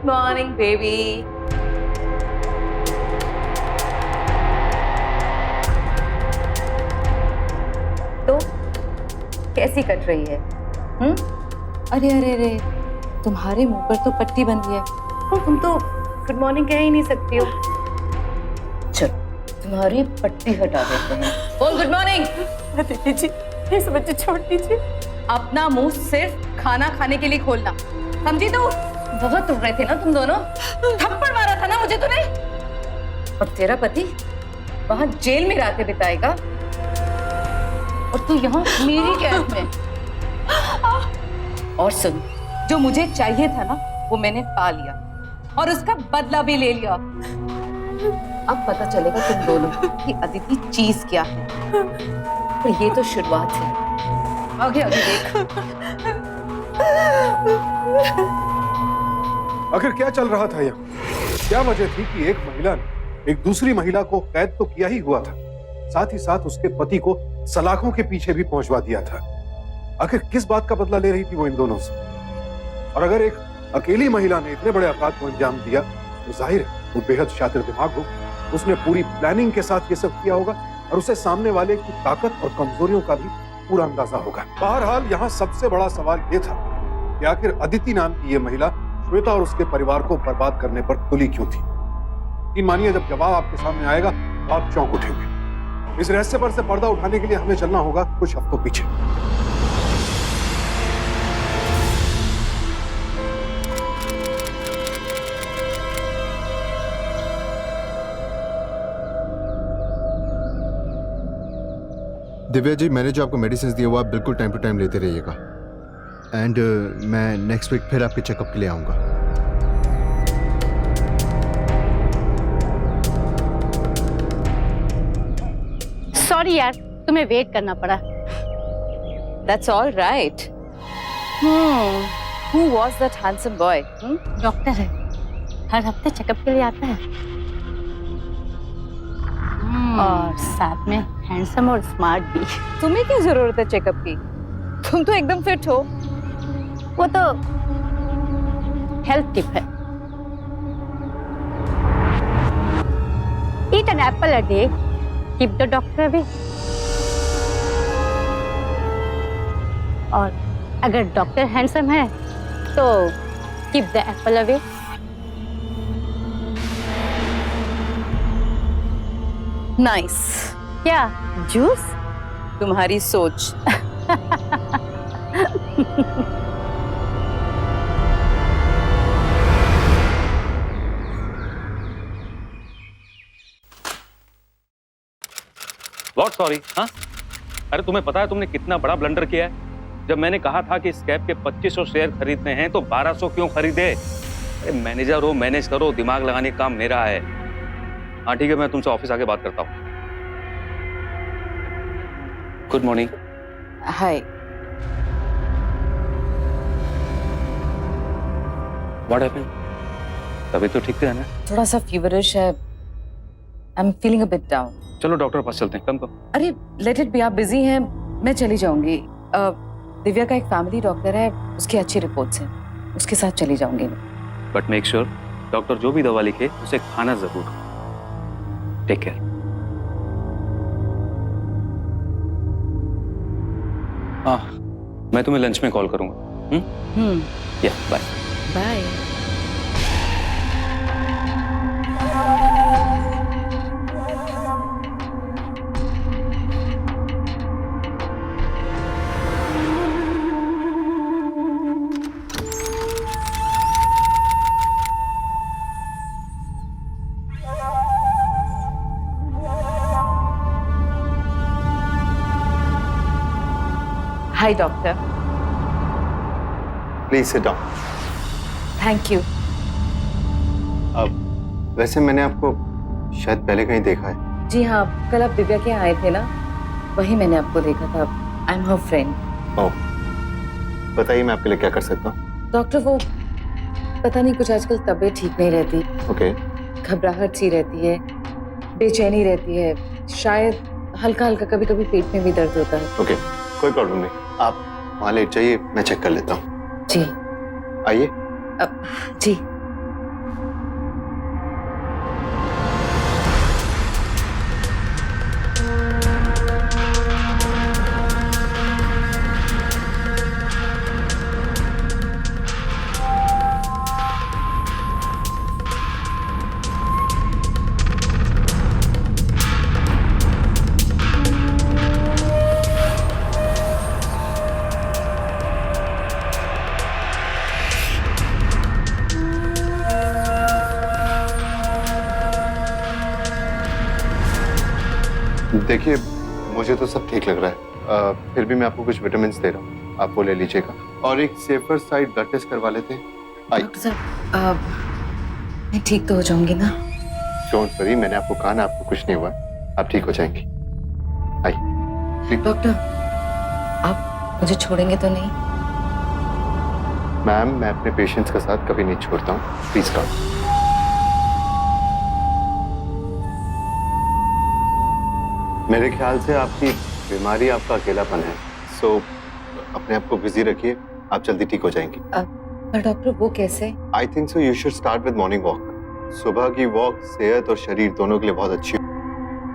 Good morning baby. तो कैसी cut रही है? अरे अरे अरे, तुम्हारे मुंह पर तो पट्टी बंधी है और तुम तो गुड मॉर्निंग कह ही नहीं सकती हो। चलो तुम्हारी पट्टी हटा देते हैं। बोल गुड मॉर्निंग। दीदी जी इस बच्चे छोड़ दीजिए। अपना मुंह सिर्फ खाना खाने के लिए खोलना, समझी? तो बहुत उड़ रहे थे ना तुम दोनों, थप्पड़ मारा था ना मुझे तूने। और तेरा पति वहां जेल में रातें बिताएगा और तू यहाँ मेरी कैद में। और सुन, जो मुझे चाहिए था ना वो मैंने पा लिया और उसका बदला भी ले लिया। अब पता चलेगा तुम दोनों कि अदिति चीज क्या है। और ये तो शुरुआत है, आगे आगे देख। आखिर क्या चल रहा था यहाँ? क्या वजह थी कि एक महिला ने एक दूसरी महिला को कैद तो किया ही हुआ था, साथ ही साथ उसके पति को सलाखों के पीछे भी पहुंचवा दिया था। आखिर किस बात का बदला ले रही थी वो इन दोनों से? और अगर एक अकेली महिला ने इतने बड़े अपराध को अंजाम दिया तो जाहिर है वो बेहद शातिर दिमाग हो, उसने पूरी प्लानिंग के साथ ये सब किया होगा और उसे सामने वाले की ताकत और कमजोरियों का भी पूरा अंदाजा होगा। बहरहाल यहाँ सबसे बड़ा सवाल ये था कि आखिर अदिति नाम की ये महिला श्वेता और उसके परिवार को बर्बाद करने पर तुली क्यों थी? यकीन मानिए जब जवाब आपके सामने आएगा तो आप चौंक उठेंगे। इस रहस्य पर से पर्दा उठाने के लिए हमें चलना होगा कुछ हफ्तों पीछे। दिव्या जी, मैंने जो आपको मेडिसिन दिए वो आप बिल्कुल टाइम टू टाइम लेते रहिएगा। एंड मैं नेक्स्ट वीक फिर आपके चेकअप के लिए आऊँगा। सॉरी यार, तुम्हें वेट करना पड़ा। That's all right. Who was that handsome boy? Doctor है, हर हफ्ते चेकअप के लिए आता है। और साथ में हैंडसम और स्मार्ट भी। तुम्हें क्या जरूरत है चेकअप की? तुम तो एकदम फिट हो। वो तो हेल्थ टिप है। Eat an apple a day, keep the doctor away. और अगर डॉक्टर हैंडसम है तो keep the apple away. Nice. क्या जूस? तुम्हारी सोच। What sorry? हाँ? अरे तुम्हें पता है तुमने कितना बड़ा ब्लंडर किया है? जब मैंने कहा था कि इस कैब के 2500 शेयर खरीदने हैं तो 1200 क्यों खरीदे? अरे मैनेजर हो, मैनेज करो, दिमाग लगाने का काम मेरा है। हाँ ठीक है, मैं तुमसे ऑफिस आके बात करता हूँ। Good morning. Hi. What happened? तबीयत तो ठीक है ना? थोड़ा सा फीवरिश है। I am feeling a bit down. चलो डॉक्टर के पास चलते हैं। कम कम। अरे लेट इट बी, आप बिजी हैं, मैं चली जाऊंगी। दिव्या का एक फैमिली डॉक्टर है, उसकी अच्छी रिपोर्ट्स हैं, उसके साथ चली जाऊंगी मैं। बट मेक श्योर डॉक्टर जो भी दवा लिखे उसे खाना जरूर। Take care. हाँ, मैं तुम्हें लंच में कॉल करूंगा। या bye. Bye. Hi doctor. Please sit down. Thank you. अब वैसे मैंने आपको शायद पहले कहीं देखा है। जी हाँ, कल आप दिव्या के यहाँ आए थे ना, वही मैंने आपको देखा था। I am her friend. ओह, बताइए मैं आपके लिए क्या कर सकता हूँ? डॉक्टर वो पता नहीं कुछ आजकल तबीयत ठीक नहीं रहती। ओके। घबराहट सी रहती है, बेचैनी रहती है, शायद हल्का हल्का कभी कभी पेट में भी दर्द होता है। ओके, कोई प्रॉब्लम नहीं, आप वहाँ लेट जाइए, मैं चेक कर लेता हूँ। जी। आइए। जी। देखिए मुझे तो सब ठीक लग रहा है, फिर भी मैं आपको कुछ विटामिन दे रहा हूँ, आप वो ले लीजिएगा और एक सेफर साइड ब्लड टेस्ट करवा लेते हैं। डॉक्टर साहब मैं ठीक तो हो जाऊंगी ना? डोंट वरी, मैंने आपको कहा ना आपको कुछ नहीं हुआ, आप ठीक हो जाएंगी। आइए। डॉक्टर आप मुझे छोड़ेंगे तो नहीं? मैम मैं अपने पेशेंट्स के साथ कभी नहीं छोड़ता हूँ, प्लीज कम। मेरे ख्याल से आपकी बीमारी आपका अकेलापन है, सो अपने आप को बिजी रखिए, आप जल्दी ठीक हो जाएंगी। पर डॉक्टर वो कैसे? I think so you should start with morning walk. सुबह की वॉक सेहत और शरीर दोनों के लिए बहुत अच्छी है,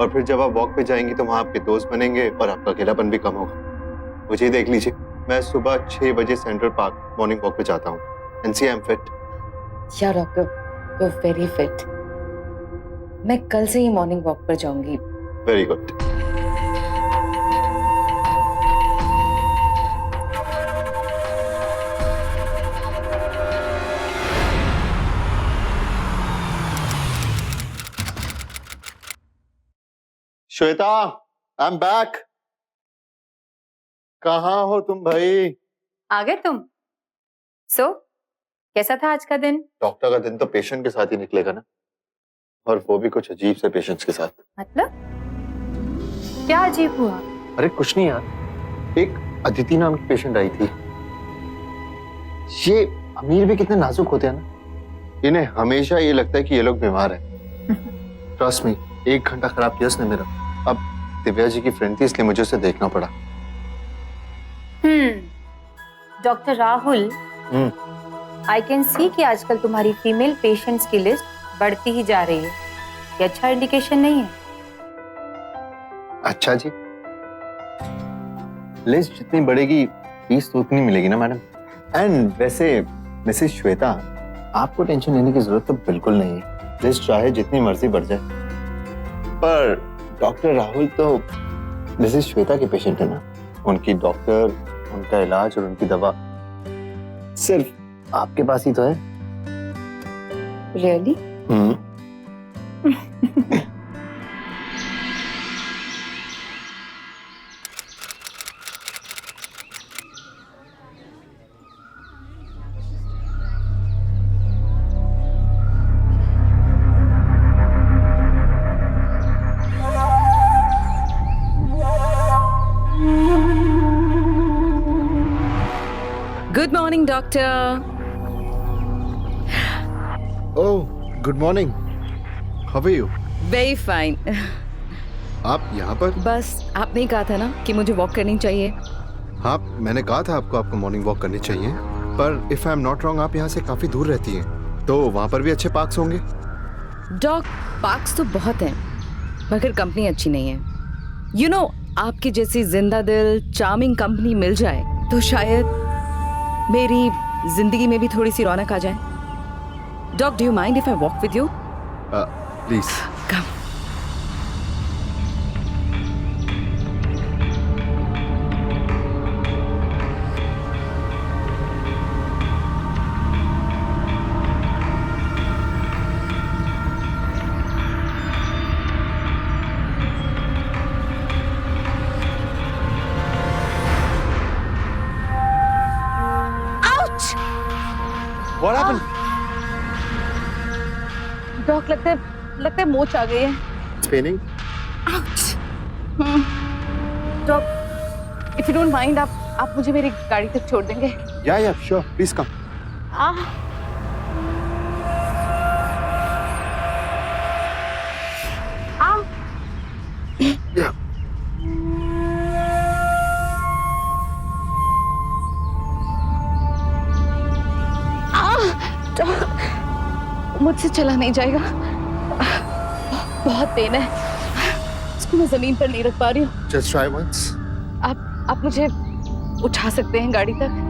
और फिर जब आप वॉक पे जाएंगी तो वहाँ आपके दोस्त बनेंगे और आपका अकेलापन भी कम होगा। मुझे देख लीजिए, मैं सुबह 6 बजे सेंट्रल पार्क मॉर्निंग वॉक पे जाता हूँ and see I am fit. या डॉक्टर यू वेरी फिट। मैं कल से ही मॉर्निंग वॉक पर जाऊंगी। Very good. Shweta, I am back. कहाँ हो तुम भाई? आ गए तुम? कैसा था आज का दिन? डॉक्टर का दिन तो पेशेंट के साथ ही निकलेगा ना, और वो भी कुछ अजीब से पेशेंट्स के साथ। मतलब क्या अजीब हुआ? अरे कुछ नहीं यार, एक अदिति नाम की पेशेंट आई थी। ये अमीर भी कितने नाजुक होते हैं ना, इन्हें हमेशा ये लगता है कि ये लोग बीमार हैं। ट्रस्ट मी, 1 घंटा खराब किया उसने मेरा। अब दिव्या जी की फ्रेंड थी इसलिए मुझे उसे देखना पड़ा। Doctor Rahul, I can see कि आजकल तुम्हारी फीमेल पेशेंट्स की लिस्ट बढ़ती ही जा रही है। ये अच्छा इंडिकेशन नहीं है? अच्छा जी, लिस्ट जितनी बढ़ेगी फीस तो उतनी मिलेगी ना मैडम। एंड वैसे मिसेस श्वेता, आपको टेंशन लेने की जरूरत तो बिल्कुल नहीं है, लिस्ट चाहे जितनी मर्जी बढ़ जाए। पर डॉक्टर राहुल तो मिसेस श्वेता के पेशेंट है ना, उनकी डॉक्टर, उनका इलाज और उनकी दवा सिर्फ आपके पास ही तो है। Really? Good morning doctor. Oh good morning, how are you? Very fine. आप यहाँ पर? बस आपने ही कहा था ना कि मुझे वॉक करनी चाहिए। हाँ मैंने कहा था आपको मॉर्निंग वॉक करनी चाहिए, पर if I am not wrong आप यहाँ से काफी दूर रहती हैं, तो वहाँ पर भी अच्छे पार्क्स होंगे। डॉग पार्क्स तो बहुत हैं, मगर कंपनी अच्छी नहीं है। यू नो, आपकी जैसी जिंदा दिल चार्मिंग कंपनी मिल जाए तो शायद मेरी जिंदगी में भी थोड़ी सी रौनक आ जाए। Dog, do you mind if I walk with you? Please come. What happened? Dog, लगता है मोच आ गई है। It's paining? Dog, if you don't mind, आप मुझे मेरी गाड़ी तक छोड़ देंगे? Yeah, sure. Please come. Yeah. मुझसे चला नहीं जाएगा, बहुत पेन है, इसको मैं जमीन पर नहीं रख पा रही हूँ। Just try once. आप मुझे उठा सकते हैं गाड़ी तक,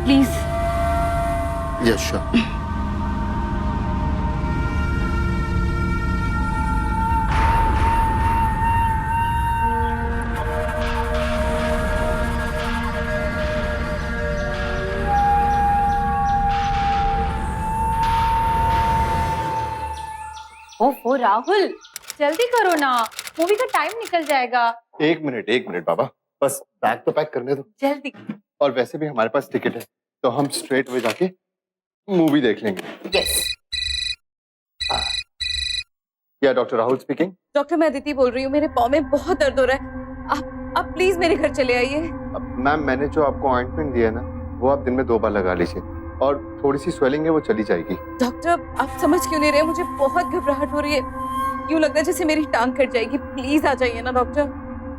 प्लीज? Yes, sure. ओफो राहुल, जल्दी करो ना, मूवी का टाइम निकल जाएगा। एक मिनट बाबा, बस बैग तो पैक करने दो। जल्दी। और वैसे भी हमारे पास टिकट है, तो हम स्ट्रेट वे जाके मूवी देख लेंगे। यस। या डॉक्टर राहुल स्पीकिंग। डॉक्टर, मैं अदिति बोल रही हूँ। मेरे पाँव में बहुत दर्द हो रहा है। आप प्लीज मेरे घर चले आइए। मैम, मैंने जो आपको ऑइंटमेंट दिया है ना, वो आप दिन में 2 बार लगा लीजिए, और थोड़ी सी स्वेलिंग है वो चली जाएगी। डॉक्टर, आप समझ क्यों नहीं रहे? मुझे बहुत घबराहट हो रही है। यूं लग रहा है जैसे मेरी टांग कट जाएगी। प्लीज आ जाइए ना डॉक्टर।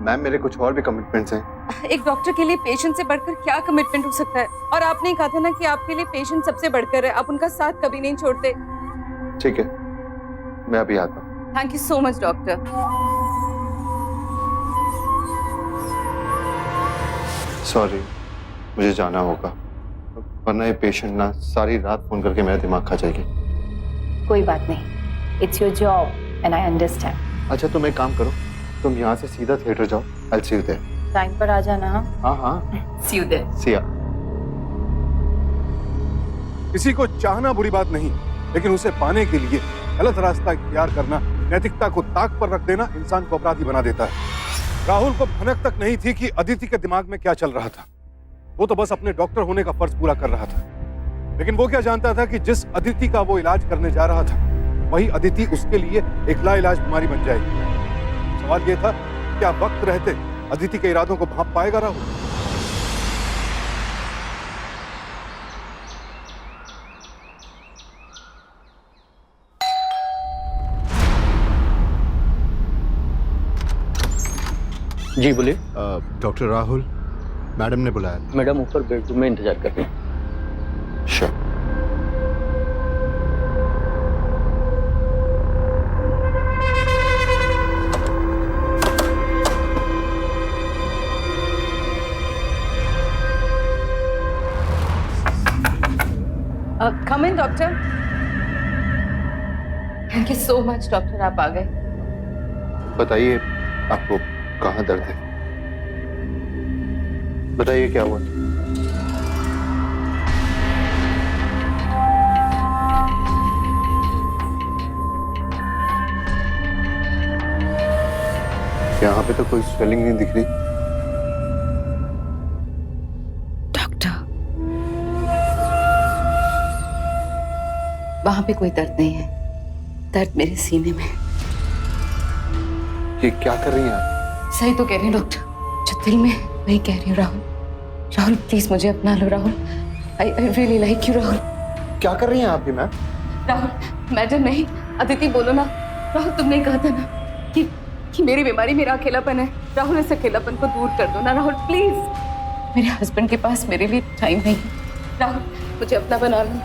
मैम, मेरे कुछ और भी कमिटमेंट्स हैं। एक डॉक्टर के लिए पेशेंट से बढ़कर क्या कमिटमेंट हो सकता है? और आपने कहा था ना कि आपके लिए पेशेंट सबसे बढ़कर है। आप उनका साथ कभी नहीं छोड़ते। ठीक है, मैं अभी आता हूँ। Thank you so much doctor. Sorry, मुझे जाना होगा, वरना ये पेशेंट ना सारी रात फोन करके मेरा दिमाग खा जाएगी। कोई बात नहीं, it's your job and I understand. अच्छा, तुम एक काम करो, तुम यहाँ से सीधा थिएटर जाओ। आई सी यू देयर। टाइम पर आ जाना। हाँ हाँ, सी यू देयर। सी या। किसी को चाहना बुरी बात नहीं, लेकिन उसे पाने के लिए गलत रास्ता इख्तियार करना, नैतिकता को ताक पर रख देना इंसान को अपराधी बना देता है। राहुल को भनक तक नहीं थी कि अदिति के दिमाग में क्या चल रहा था। वो तो बस अपने डॉक्टर होने का फर्ज पूरा कर रहा था, लेकिन वो क्या जानता था कि जिस अदिति का वो इलाज करने जा रहा था, वही अदिति उसके लिए एक लाइलाज बीमारी बन जाएगी। सवाल ये था, क्या वक्त रहते अदिति के इरादों को भांप पाएगा राहुल? जी बोलिए। डॉक्टर राहुल, मैडम ने बुलाया। मैडम ऊपर बेडरूम में इंतजार कर रही हैं। Sure. Come in doctor. Thank you so much doctor, आप आ गए। बताइए, आपको कहाँ दर्द है? बताइए क्या हुआ? यहाँ पे तो कोई स्वेलिंग नहीं दिख रही। डॉक्टर, वहां पे कोई दर्द नहीं है। दर्द मेरे सीने में। ये क्या कर रही हैं आप? सही तो कह रही हैं डॉक्टर, जो दिल में वही कह रही हूँ। राहुल, राहुल प्लीज मुझे अपना लो। Rahul, I really like you. Rahul, क्या कर रही हैं आप भी मैम? राहुल मैडम नहीं, अदिति बोलो ना। राहुल, तुमने कहा था ना कि मेरी बीमारी मेरा अकेलापन है। राहुल, इस अकेलापन को दूर कर दो ना राहुल, प्लीज। मेरे हस्बैंड के पास मेरे लिए टाइम नहीं है। राहुल, मुझे अपना बना लो।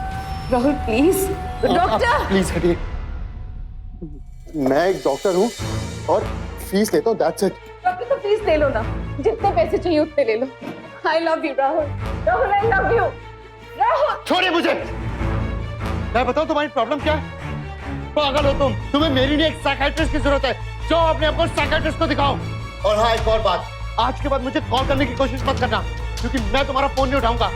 राहुल प्लीज। डॉक्टर प्लीज हटिए। मैं एक डॉक्टर हूँ और फीस लेता हूँ, दैट्स इट। डॉक्टर तो फीस ले लो ना, जितने पैसे चाहिए उतने ले लो। I love you Rahul. Rahul, I love you. Rahul, छोड़िए मुझे। मैं बताऊं तुम्हारी प्रॉब्लम क्या है? पागल हो तुम। तुम्हें मेरी नहीं, एक साइकियाट्रिस्ट की जरूरत है। जाओ अपने आप को साइकियाट्रिस्ट को दिखाओ। और हाँ, एक और बात, आज के बाद मुझे कॉल करने की कोशिश मत करना, क्योंकि मैं तुम्हारा फोन नहीं उठाऊंगा।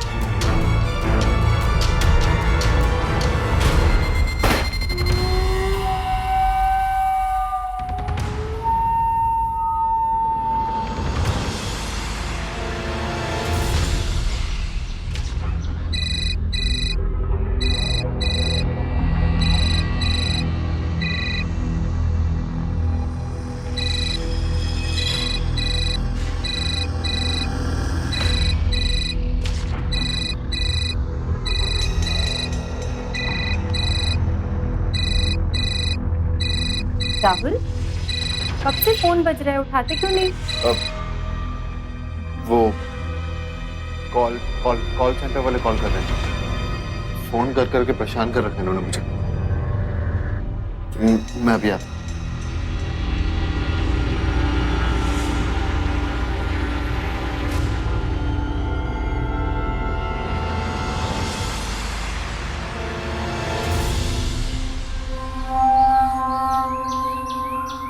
राहुल, कब से फोन बज रहा है, उठाते क्यों नहीं? वो कॉल सेंटर वाले कॉल कर रहे हैं। फोन कर करके परेशान कर रखा है इन्होंने मुझे। मैं अभी आता हूं।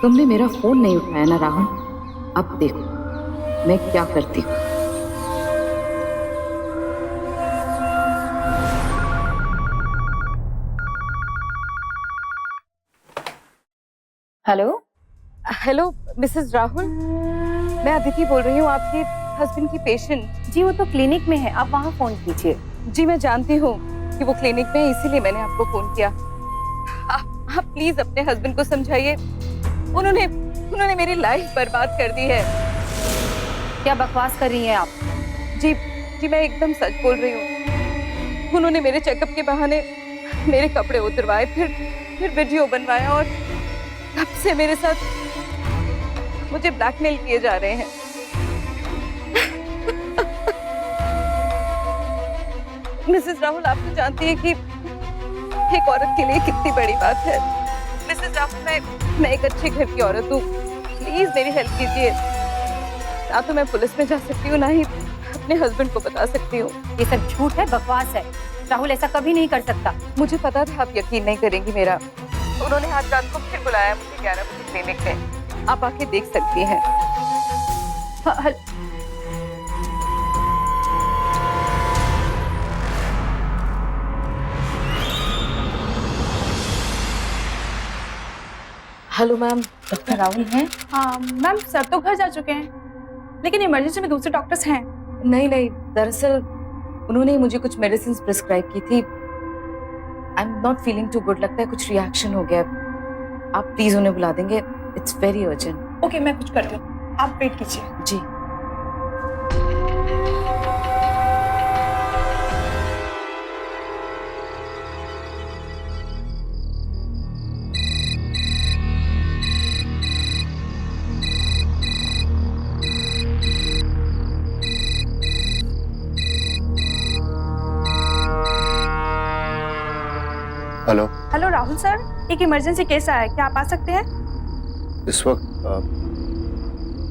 तुमने मेरा फोन नहीं उठाया ना राहुल। अब देखो मैं क्या करती हूँ। हेलो। हेलो मिसेस राहुल, मैं अदिति बोल रही हूँ, आपके हस्बैंड की पेशेंट। जी वो तो क्लिनिक में है, आप वहाँ फोन कीजिए। जी मैं जानती हूँ कि वो क्लिनिक में है, इसीलिए मैंने आपको फोन किया। आप प्लीज अपने हस्बैंड को समझाइए, उन्होंने मेरी लाइफ बर्बाद कर दी है। क्या बकवास कर रही हैं आप? जी मैं एकदम सच बोल रही हूँ। उन्होंने मेरे चेकअप के बहाने मेरे कपड़े उतरवाए, फिर वीडियो बनवाया और तब से मेरे साथ मुझे ब्लैकमेल किए जा रहे हैं। मिसेस राहुल, आप तो जानती हैं कि एक औरत के लिए कितनी बड़ी बात है। मिसेस राहुल, मैं एक अच्छे घर की औरत हूँ, प्लीज मेरी हेल्प कीजिए। ना तो मैं पुलिस में जा सकती हूँ, ना ही अपने हस्बैंड को बता सकती हूँ। ये सब झूठ है, बकवास है। राहुल ऐसा कभी नहीं कर सकता। मुझे पता था आप यकीन नहीं करेंगी मेरा। उन्होंने आज रात को फिर बुलाया मुझे 11 बजे क्लिनिक में, आप आके देख सकती हैं। हेलो मैम, डॉक्टर राहुल हैं? हाँ मैम, सर तो घर जा चुके हैं, लेकिन इमरजेंसी में दूसरे डॉक्टर्स हैं। नहीं, दरअसल उन्होंने मुझे कुछ मेडिसिन प्रिस्क्राइब की थी। I am not feeling too good, लगता है कुछ रिएक्शन हो गया। आप प्लीज उन्हें बुला देंगे, इट्स वेरी अर्जेंट। ओके, मैं कुछ करती हूँ, आप वेट कीजिए। जी। हेलो। हेलो राहुल सर, एक इमरजेंसी केस आया है, क्या आप आ सकते हैं? इस वक्त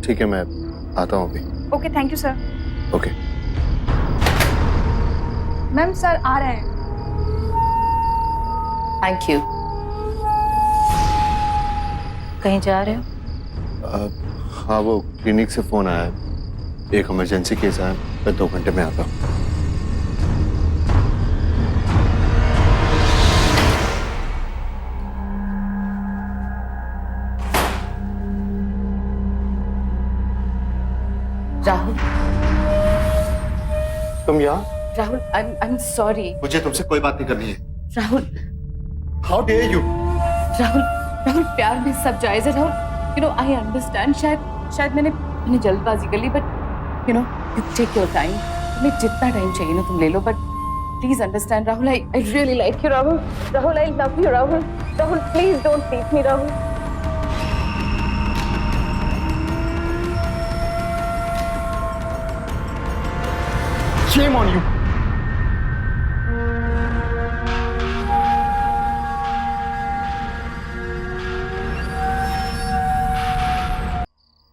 ठीक है, मैं आता हूँ अभी। Okay, thank you sir. Okay. Ma'am sir आ रहे हैं। Thank you. कहीं जा रहे हो? हाँ, वो क्लिनिक से फोन आया है, एक इमरजेंसी केस आया, मैं 2 घंटे में आता हूँ। राहुल, तुम यहाँ? Rahul, I am sorry. मुझे तुमसे कोई बात नहीं करनी है। Rahul, how dare you? Rahul प्यार में सब जायज है। Rahul, you know I understand, शायद मैंने जल्दबाजी कर ली, but you know you take your time. तुम्हें जितना टाइम चाहिए ना तुम ले लो, but please understand Rahul, I really like you Rahul, I love you Rahul, please don't leave me Rahul. Shame on you.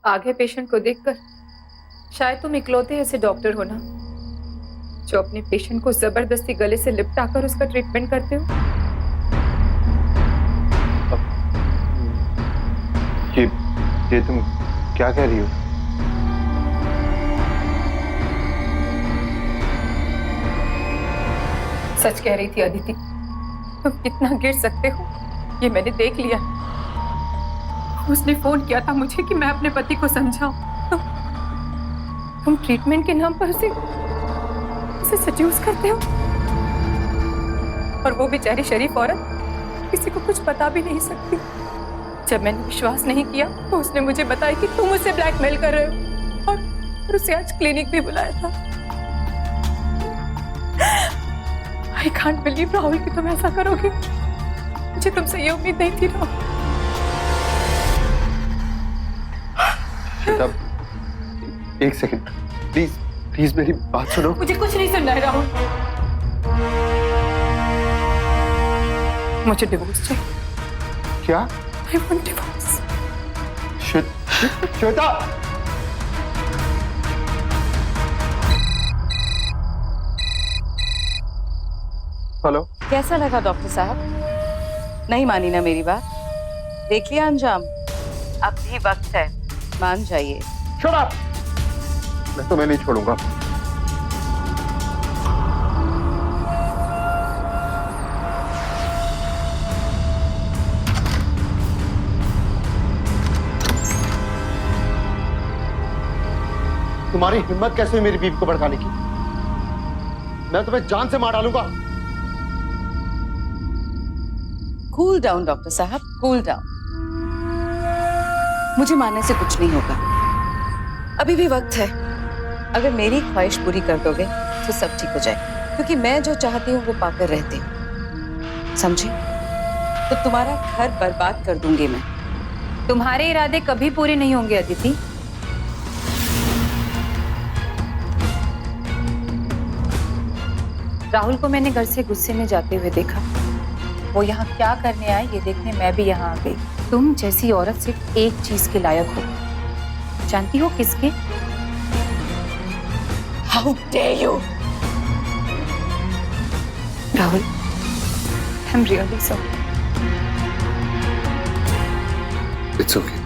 आगे पेशेंट को देखकर शायद तुम इकलौते ऐसे डॉक्टर हो ना जो अपने पेशेंट को जबरदस्ती गले से लिपटाकर उसका ट्रीटमेंट करते हो। ये तुम क्या कह रही हो? सच कह रही थी अदिति, तुम कितना गिर सकते हो ये मैंने देख लिया। उसने फोन किया था मुझे कि मैं अपने पति को समझाऊं। तुम ट्रीटमेंट के नाम पर उसे सड्यूस करते हो, और वो बेचारी शरीफ औरत किसी को कुछ बता भी नहीं सकती। जब मैंने विश्वास नहीं किया तो उसने मुझे बताया कि तुम उसे ब्लैकमेल कर रहे हो, और उसे आज क्लिनिक भी बुलाया था। I can't believe राहुल कि तुम ऐसा करोगे। मुझे तुमसे ये उम्मीद नहीं थी राहुल। श्वेता, एक सेकंड, प्लीज मेरी बात सुनो। मुझे कुछ नहीं सुनना है राहुल। मुझे डिवोर्स चाहिए। क्या? I want divorce। Shweta! Hello. कैसा लगा डॉक्टर साहब? नहीं मानी ना मेरी बात? देख लिया अंजाम? अब भी वक्त है, मान जाइए। Shut up! मैं तुम्हें नहीं छोड़ूंगा। तुम्हारी हिम्मत कैसे हुई मेरी बीवी को भड़काने की? मैं तुम्हें जान से मार डालूंगा। कूल डाउन डॉक्टर साहब, कूल डाउन। मुझे मारने से कुछ नहीं होगा, अभी भी वक्त है। अगर मेरी ख्वाहिश पूरी कर दोगे तो सब ठीक हो जाए, क्योंकि मैं जो चाहती हूँ वो पाकर रहती हूँ, समझे? तो तुम्हारा घर बर्बाद कर दूंगी मैं। तुम्हारे इरादे कभी पूरे नहीं होंगे अदिति। राहुल को मैंने घर से गुस्से में जाते हुए देखा। वो यहाँ क्या करने आए ये देखने मैं भी यहाँ आ गई। तुम जैसी औरत सिर्फ एक चीज के लायक हो, जानती हो किसके? How dare you! Rahul, I am really sorry. It's okay.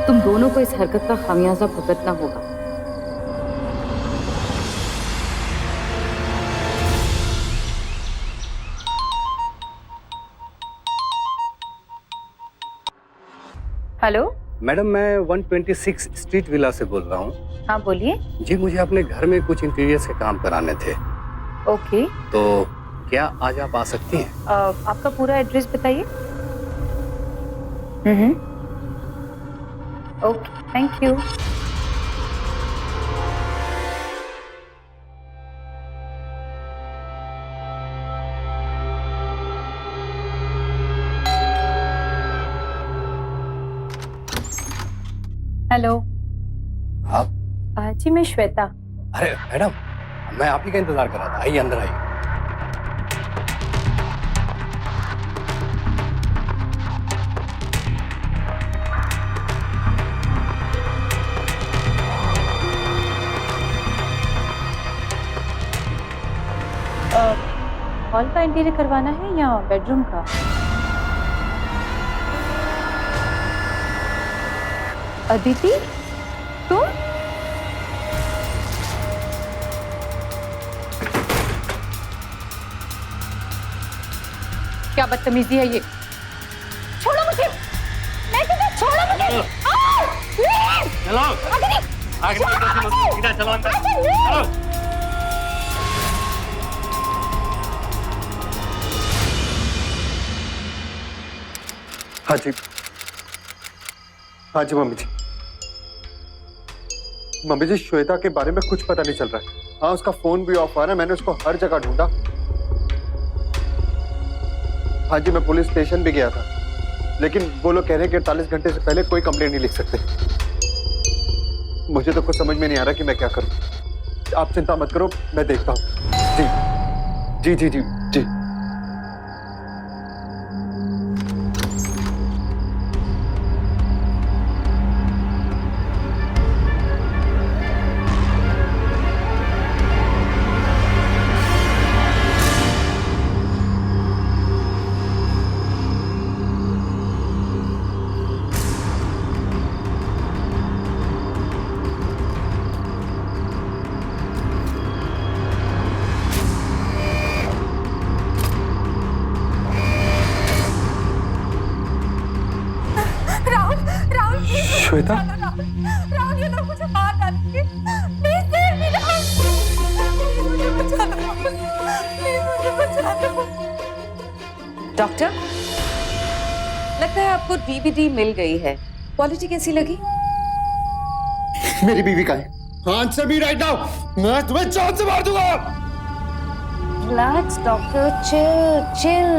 तुम दोनों को इस हरकत का खामियाजा भुगतना होगा। हेलो। मैडम, मैं 126 स्ट्रीट विला से बोल रहा हूँ। हाँ बोलिए। जी, मुझे अपने घर में कुछ इंटीरियर्स के काम कराने थे। ओके। तो क्या आज आप आ सकती हैं? आपका पूरा एड्रेस बताइए। Okay, thank you. हेलो। आप? जी मैं श्वेता। अरे मैडम, मैं आप ही का इंतजार कर रहा था। आइए, अंदर आइए। हॉल का इंटीरियर करवाना है या बेडरूम का? अदिति, तुम? क्या बदतमीजी है ये? छोड़ो मुझे! मैं तुझे छोड़ो मुझे! चलो, चलो अंदर। चलो। हाँ जी, हाँ जी मम्मी जी। मम्मी जी, श्वेता के बारे में कुछ पता नहीं चल रहा है। हाँ, उसका फोन भी ऑफ आ रहा है। मैंने उसको हर जगह ढूंढा। हाँ जी, मैं पुलिस स्टेशन भी गया था, लेकिन वो लोग कह रहे हैं कि 48 घंटे से पहले कोई कंप्लेंट नहीं लिख सकते। मुझे तो कुछ समझ में नहीं आ रहा कि मैं क्या करूं। आप चिंता मत करो, मैं देखता हूँ। जी जी जी जी जी। श्वेता, राहुल, ये लोग मुझे मार डालेंगे। Please save me Rahul. मुझे बचा दो। प्लीज मुझे बचा दो। डॉक्टर, लगता है आपको डीवीडी मिल गई है। क्वालिटी कैसी लगी? मेरी बीवी का है। आंसर मी राइट नाउ, मैं तुम्हें जान से मार दूंगा। Relax doctor, chill chill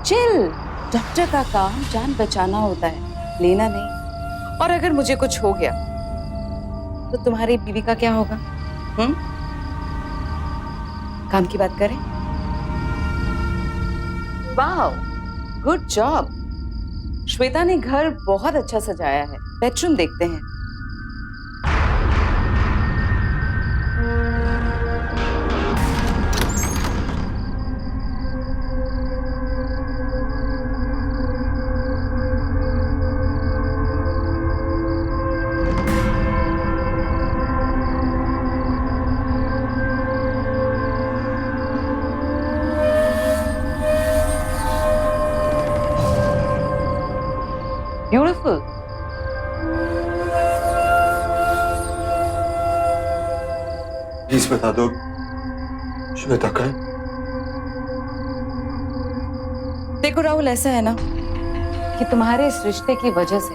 chill. Doctor का काम जान बचाना होता है, लेना नहीं। और अगर मुझे कुछ हो गया तो तुम्हारी बीवी का क्या होगा? काम की बात करें। वाह, गुड जॉब। श्वेता ने घर बहुत अच्छा सजाया है। बेडरूम देखते हैं। राहुल, प्लीज बता दो श्वेता का है? देखो राहुल, ऐसा है ना कि तुम्हारे इस रिश्ते की वजह से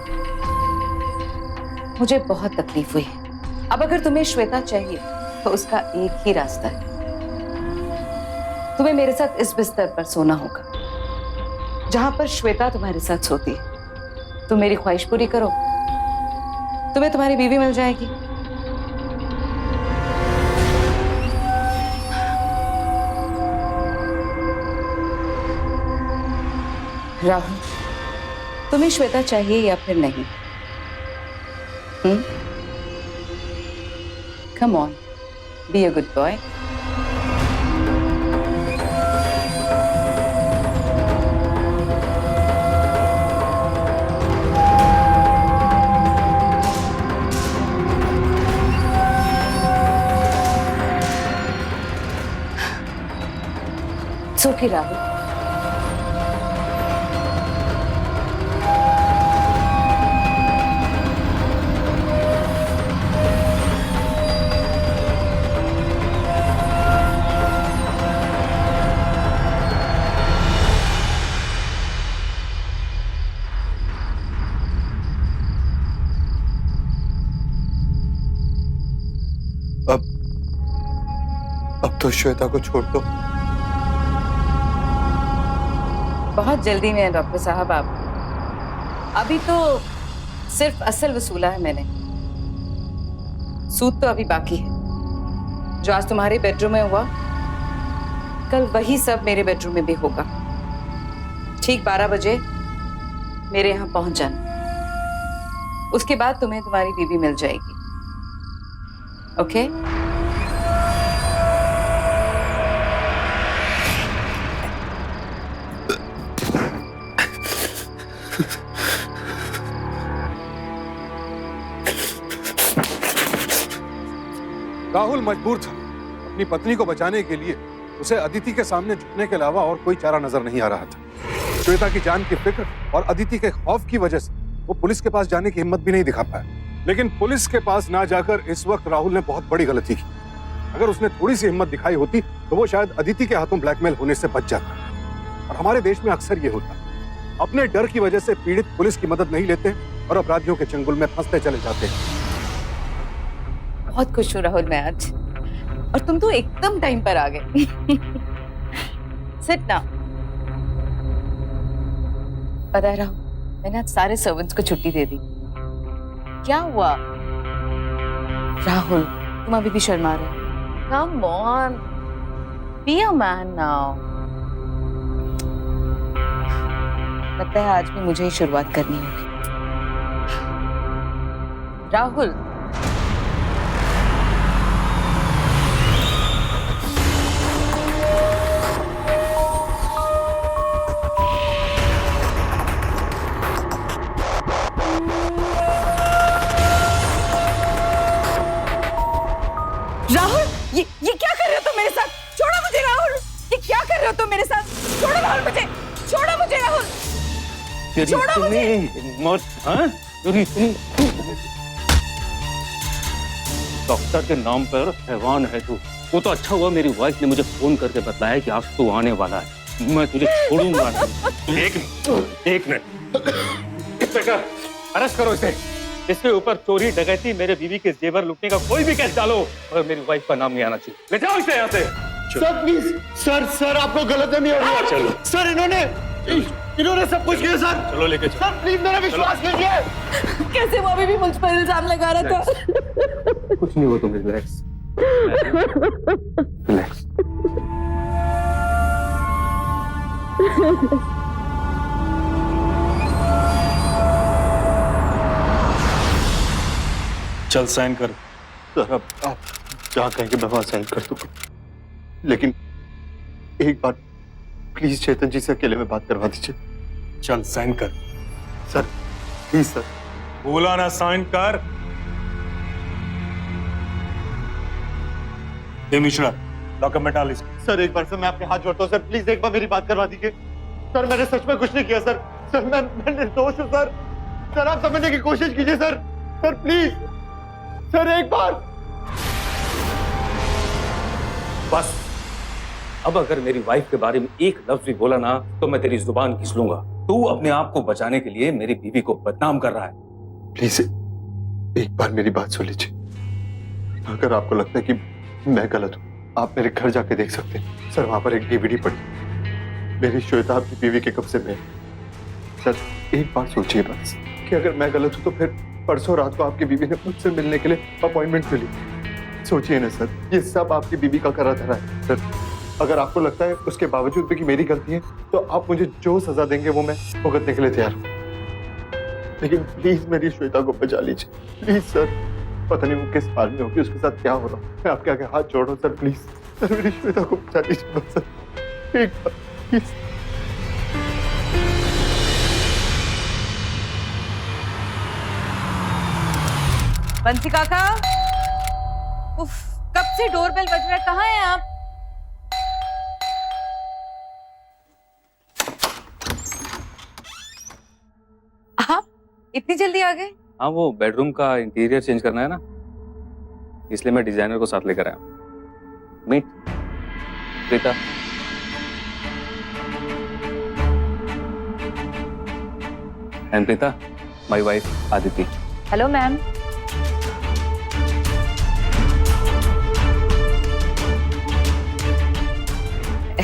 मुझे बहुत तकलीफ हुई है। अब अगर तुम्हें श्वेता चाहिए तो उसका एक ही रास्ता है, तुम्हें मेरे साथ इस बिस्तर पर सोना होगा जहां पर श्वेता तुम्हारे साथ सोती है। तुम मेरी ख्वाहिश पूरी करो, तुम्हें तुम्हारी बीवी मिल जाएगी। राहुल, तुम्हें श्वेता चाहिए या फिर नहीं? Come on, be a good boy. It's okay, Rahul. अब तो श्वेता को छोड़ दो। बहुत जल्दी में है डॉक्टर साहब आप। अभी तो सिर्फ असल वसूला है मैंने, सूद तो अभी बाकी है। जो आज तुम्हारे बेडरूम में हुआ, कल वही सब मेरे बेडरूम में भी होगा। ठीक 12 बजे मेरे यहाँ पहुंच जाना, उसके बाद तुम्हें तुम्हारी बीवी मिल जाएगी। ओके? राहुल मजबूर था। अपनी पत्नी को बचाने के लिए उसे अदिति के सामने झुकने के अलावा और कोई चारा नजर नहीं आ रहा था। श्वेता की जान की फिक्र और अदिति के खौफ की वजह से वो पुलिस के पास जाने की हिम्मत भी नहीं दिखा पाया। लेकिन पुलिस के पास ना जाकर इस वक्त राहुल ने बहुत बड़ी गलती की। अगर उसने थोड़ी सी हिम्मत दिखाई होती तो वो शायद अदिति के हाथों ब्लैकमेल होने से बच जाता। और हमारे देश में अक्सर ये होता, अपने डर की वजह से पीड़ित पुलिस की मदद नहीं लेते और अपराधियों के चंगुल में फंसते चले जाते हैं। बहुत खुश हूँ राहुल मैं आज, और तुम तो एकदम टाइम पर आ गए। सिट ना। पता है राहुल, मैंने आज सारे सर्वेंट्स को छुट्टी दे दी। क्या हुआ राहुल, तुम अभी भी शर्मा रहे हो? Come on, be a man now. लगता है आज भी मुझे ही शुरुआत करनी होगी। राहुल, राहुल, ये क्या कर रहे हो तुम मेरे साथ? छोड़ो मुझे राहुल, ये क्या कर रहे हो तुम मेरे साथ? छोड़ो राहुल मुझे, छोड़ो मुझे राहुल, छोड़ो मुझे। हाँ? डॉक्टर के नाम पर हैवान है तू। वो तो अच्छा हुआ मेरी वाइफ ने मुझे फोन करके बताया कि आज तू आने वाला है। मैं तुझे छोड़ूंगा नहीं। एक मिनट, अरेस्ट करो इसे। इसके ऊपर चोरी, डकैती, मेरे बीवी के जेवर लूटने का कोई भी केस डालो, और मेरी वाइफ का नाम नहीं आना चाहिए। ले जाओ इसे यहाँ से। सर प्लीज, सर आपको गलतफहमी हो रही है। चलो सर, इन्होंने सब कुछ किया सर। चलो लेके चलो। सर प्लीज मेरा विश्वास कीजिए। कैसे वो अभी भी मुझ पर इल्जाम लगा रहा था? कुछ नहीं हुआ, तुम रिलैक्स रिलैक्स। चल साइन कर। सर अब आप जहाँ कहेंगे मैं वहाँ साइन कर दूंगा, लेकिन एक बार प्लीज चेतन जी से अकेले में बात करवा दीजिए। चल साइन कर। Sir please sir. बोला ना साइन कर। मिश्रा, डॉक्यूमेंट डाल इसको। सर एक बार सर मैं आपके हाथ जोड़ता हूँ सर, प्लीज एक बार मेरी बात करवा दीजिए। सर मैंने सच में कुछ नहीं किया सर। सर मैं निर्दोष हूँ सर। सर आप समझने की कोशिश कीजिए सर। सर प्लीज, सर एक बार। बस अब अगर मेरी वाइफ के बारे में एक लफ्ज भी बोला ना तो मैं तेरी जुबान खींच लूंगा। तू अपने आप को बचाने के लिए मेरी बीवी को बदनाम कर रहा है। प्लीज एक बार मेरी बात सुन लीजिए। अगर आपको लगता है कि मैं गलत हूं, आप मेरे घर जाके देख सकते हैं। सर वहां पर एक डीवीडी पड़ी, मेरी श्वेता आपकी बीवी के कब्जे में। सर एक बार सोचिए बस कि अगर मैं गलत हूं तो फिर परसों रात को आपकी बीवी ने मुझसे मिलने के लिए अपॉइंटमेंट क्यों ली? सोचिए ना सर, ये सब आपकी बीवी का करा धरा है। सर अगर आपको लगता है उसके बावजूद भी कि मेरी गलती है तो आप मुझे जो सजा देंगे वो मैं भुगतने के लिए तैयार हूं। लेकिन प्लीज मेरी श्वेता को बचा लीजिए प्लीज सर। पता नहीं वो किस हाल में होगी, उसके साथ क्या हो रहा है। मैं आपके आगे हाथ जोड़ रहा हूँ सर, प्लीज सर मेरी श्वेता को बचा लीजिए बस सर, एक बार प्लीज। बंसी काका, उफ, कब से डोरबेल बज रहा है, कहाँ हैं आप? आप इतनी जल्दी आ गए? हाँ, वो बेडरूम का इंटीरियर चेंज करना है ना, इसलिए मैं डिजाइनर को साथ लेकर आया हूँ। Meet Preeta. And Preeta, my wife Aditi. Hello ma'am.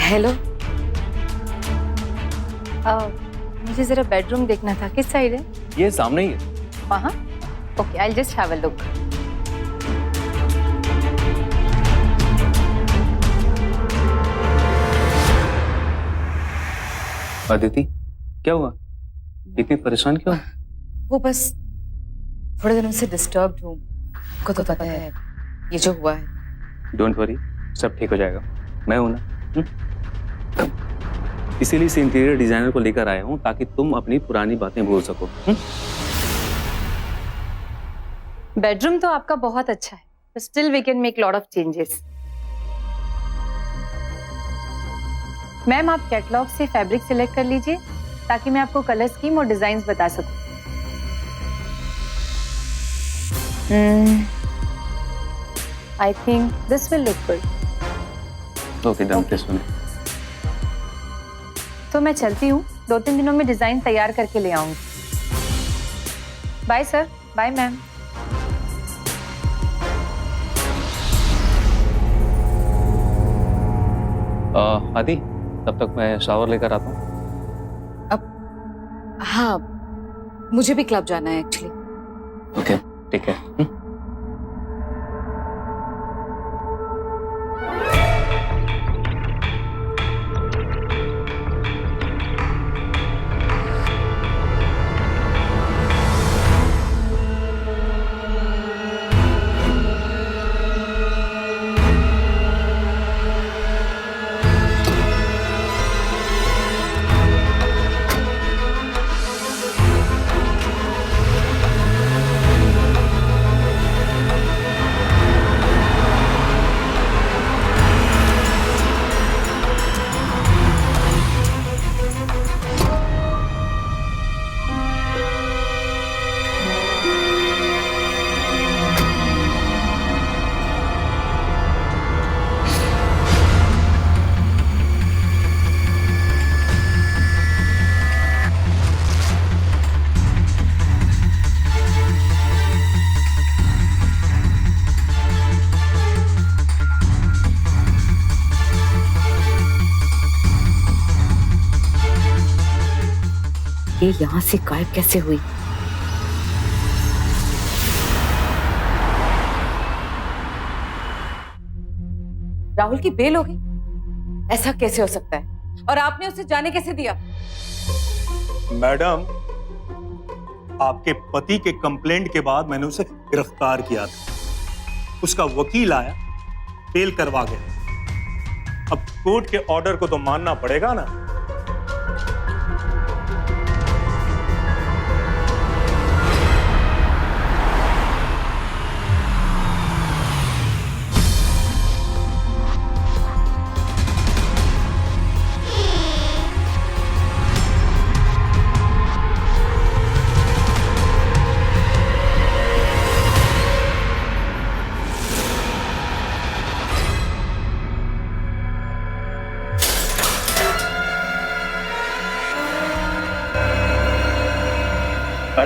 Hello. मुझे जरा बेडरूम देखना था, किस साइड है? ये सामने ही है। वहाँ? Okay, I just have a look. Aditi, क्या हुआ? इतनी परेशान क्यों? वो बस थोड़े दिनों से डिस्टर्ब्ड हूँ, आपको तो पता है ये जो हुआ है। डोंट वरी, सब ठीक हो जाएगा, मैं हूं ना। इसीलिए इस इंटीरियर डिजाइनर को लेकर आया हूं ताकि तुम अपनी पुरानी बातें भूल सको। बेडरूम तो आपका बहुत अच्छा है, but still we can make lot of changes. Ma'am आप कैटलॉग से फैब्रिक सिलेक्ट कर लीजिए ताकि मैं आपको कलर स्कीम और डिजाइन्स बता सकूं। I think this will look good. Okay, done, this one. तो मैं चलती हूँ, 2-3 दिनों में डिजाइन तैयार करके ले आऊंगी। Bye sir, bye ma'am. Adi, तब तक मैं शावर लेकर आता हूँ। हाँ, मुझे भी क्लब जाना है एक्चुअली। ओके, ठीक है। ये यहाँ से गायब कैसे हुई? राहुल की बेल हो गई? ऐसा कैसे हो सकता है? और आपने उसे जाने कैसे दिया? मैडम, आपके पति के कंप्लेंट के बाद मैंने उसे गिरफ्तार किया था। उसका वकील आया, बेल करवा गया। अब कोर्ट के ऑर्डर को तो मानना पड़ेगा ना।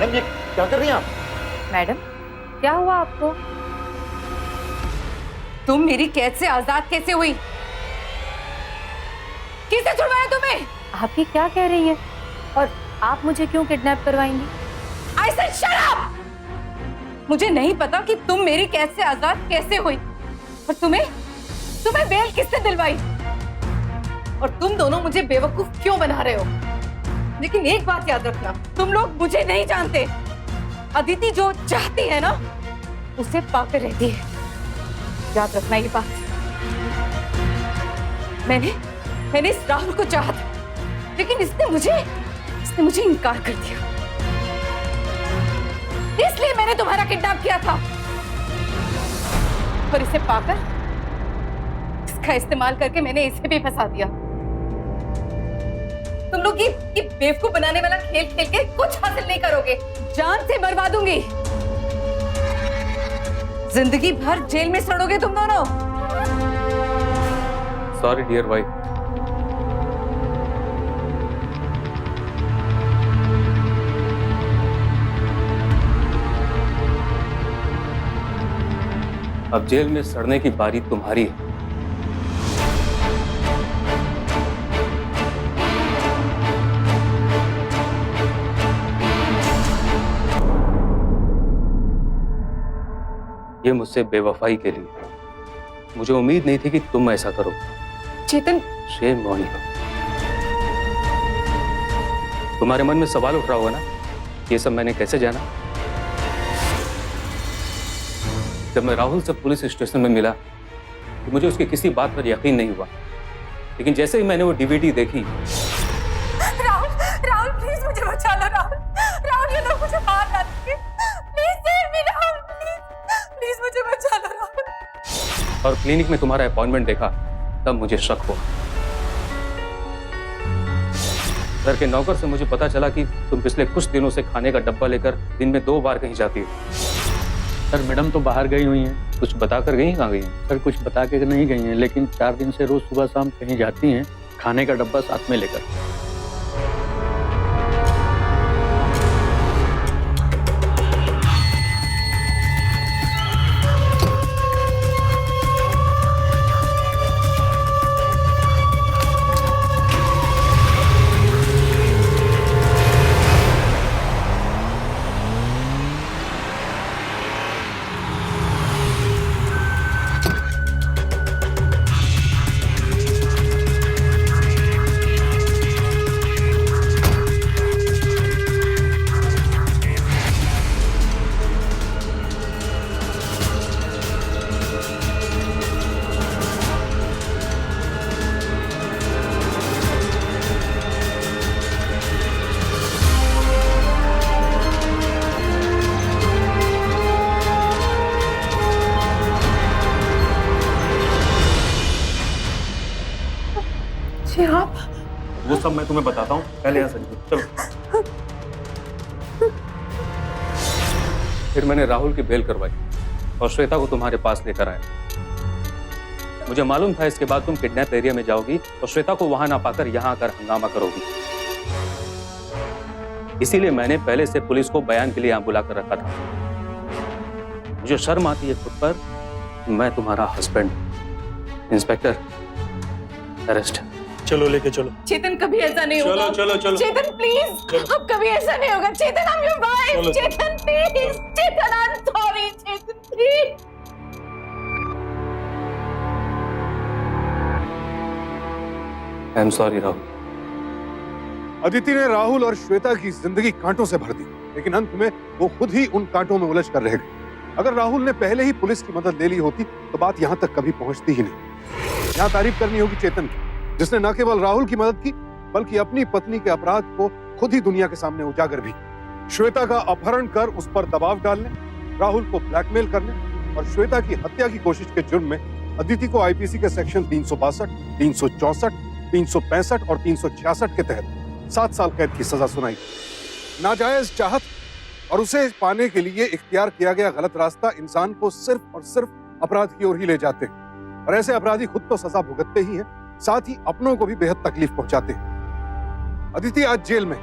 मैडम ये क्या कर रही हैं आप? मैडम, क्या हुआ आपको? तुम मेरी कैद से आजाद कैसे हुई? किसने छुड़वाया तुम्हें? आप ये क्या कह रही है? और आप मुझे क्यों kidnap करवाएंगी? I said shut up! मुझे नहीं पता कि तुम मेरी कैद से आजाद कैसे हुई, और तुम्हें बेल किसने दिलवाई, और तुम दोनों मुझे बेवकूफ क्यों बना रहे हो? लेकिन एक बात याद रखना, तुम लोग मुझे नहीं जानते। अदिति जो चाहती है ना, उसे पाकर रहती है। याद रखना ये बात। मैंने इस राहुल को चाहा था, लेकिन इसने मुझे इनकार कर दिया। इसलिए मैंने तुम्हारा किडनैप किया था, और इसे पाकर, इसका इस्तेमाल करके मैंने इसे भी फंसा दिया। तुम लोग ये बेवकूफ बनाने वाला खेल खेल के कुछ हासिल नहीं करोगे। जान से मरवा दूंगी। जिंदगी भर जेल में सड़ोगे तुम दोनों। Sorry dear wife. अब जेल में सड़ने की बारी तुम्हारी है। ये मुझसे बेवफाई के लिए। मुझे उम्मीद नहीं थी कि तुम ऐसा करो। चेतन, शेम ऑन यू। तुम्हारे मन में सवाल उठ रहा होगा ना, ये सब मैंने कैसे जाना? जब मैं राहुल से पुलिस स्टेशन में मिला तो मुझे उसकी किसी बात पर यकीन नहीं हुआ, लेकिन जैसे ही मैंने वो डीवीडी देखी। राहुल प्लीज मुझे बचा लो। राहुल ये लोग मुझे मार डालेंगे। Please save me Rahul, please मुझे बचा लो राहुल। और क्लिनिक में तुम्हारा अपॉइंटमेंट देखा, तब मुझे शक हुआ। घर के नौकर से मुझे पता चला कि तुम पिछले कुछ दिनों से खाने का डब्बा लेकर दिन में 2 बार कहीं जाती हो। सर मैडम तो बाहर गई हुई हैं। कुछ बता कर गई, कहाँ गई हैं? सर कुछ बता के नहीं गई हैं, लेकिन 4 दिन से रोज सुबह शाम कहीं जाती हैं, खाने का डब्बा साथ में लेकर। आप वो सब मैं तुम्हें बताता हूँ, पहले यहाँ से चलो। फिर मैंने राहुल की बेल करवाई और श्वेता को तुम्हारे पास लेकर आया। मुझे मालूम था इसके बाद तुम किडनैप एरिया में जाओगी और श्वेता को वहां ना पाकर यहाँ आकर हंगामा करोगी। इसीलिए मैंने पहले से पुलिस को बयान के लिए यहाँ बुलाकर रखा था। मुझे शर्म आती है खुद पर। मैं तुम्हारा हस्बैंड। Inspector, arrest. चलो लेके चलो। चेतन, कभी ऐसा नहीं होगा। चलो चलो चलो। चेतन प्लीज, अब कभी ऐसा नहीं होगा। चेतन, I'm your wife। चलो। Chetan please, Chetan I'm sorry। Chetan please. I am sorry Rahul. Aditi ने राहुल और श्वेता की जिंदगी कांटों से भर दी, लेकिन अंत में वो खुद ही उन कांटों में उलझ कर रह गई। अगर राहुल ने पहले ही पुलिस की मदद ले ली होती तो बात यहाँ तक कभी पहुंचती ही नहीं। यहाँ तारीफ करनी होगी चेतन की, जिसने न केवल राहुल की मदद की बल्कि अपनी पत्नी के अपराध को खुद ही दुनिया के सामने उजागर भी। श्वेता का अपहरण कर उस पर दबाव डालने, राहुल को ब्लैकमेल करने और श्वेता की हत्या की कोशिश के जुर्म में अदिति को आईपीसी के सेक्शन 362, 364, 365 और 366 के तहत 7 साल कैद की सजा सुनाई। नाजायज चाहत और उसे पाने के लिए इख्तियार किया गया गलत रास्ता इंसान को सिर्फ और सिर्फ अपराध की ओर ही ले जाते हैं, और ऐसे अपराधी खुद तो सजा भुगतते ही हैं, साथ ही अपनों को भी बेहद तकलीफ पहुंचाते हैं। अदिति आज जेल में,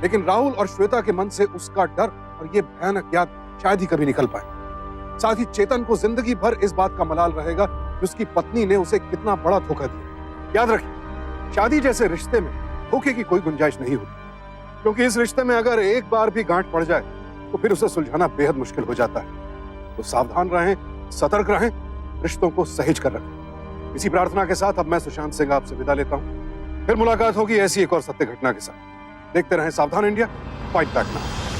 लेकिन राहुल और श्वेता के मन से उसका डर और ये भयानक याद शायद ही कभी निकल पाए। साथ ही चेतन को जिंदगी भर इस बात का मलाल रहेगा कि उसकी पत्नी ने उसे कितना बड़ा धोखा दिया। याद रखिए, शादी जैसे रिश्ते में धोखे की कोई गुंजाइश नहीं होती, क्योंकि इस रिश्ते में अगर एक बार भी गांठ पड़ जाए तो फिर उसे सुलझाना बेहद मुश्किल हो जाता है। तो सावधान रहें, सतर्क रहें, रिश्तों को सहेज कर रखें। इसी प्रार्थना के साथ अब मैं सुशांत सिंह आपसे विदा लेता हूं। फिर मुलाकात होगी ऐसी एक और सत्य घटना के साथ। देखते रहें सावधान इंडिया, फाइट बैक नाउ।